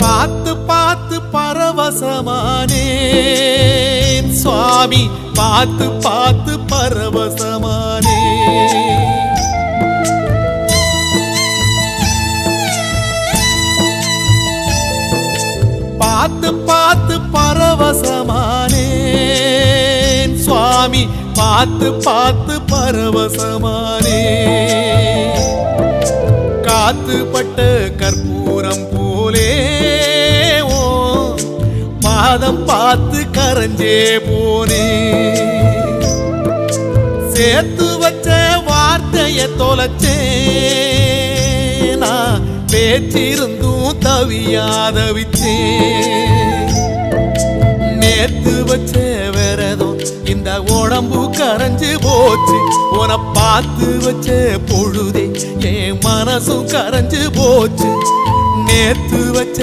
பார்த்து பார்த்து பரவசமானேன் சுவாமி, பார்த்து பார்த்து பரவசமானேன். பார்த்து பார்த்து பரவசமானேன் சுவாமி, பார்த்து பார்த்து பரவசமானேன். காத்துப்பட்ட கற்பூரம் போலே ஓ பாதம் பார்த்து கரைஞ்சே போனே. சேர்த்து வச்ச வார்த்தைய தொலைச்சேன், நான் பேச்சிருந்தும் தவியாதவிச்சேன். நேத்து வச்ச விரதம் இந்த உடம்பு கரைஞ்சு போச்சு. உன பார்த்து வச்ச பொழுதே என் மனசும் கரைஞ்சு போச்சு. நேத்து வச்ச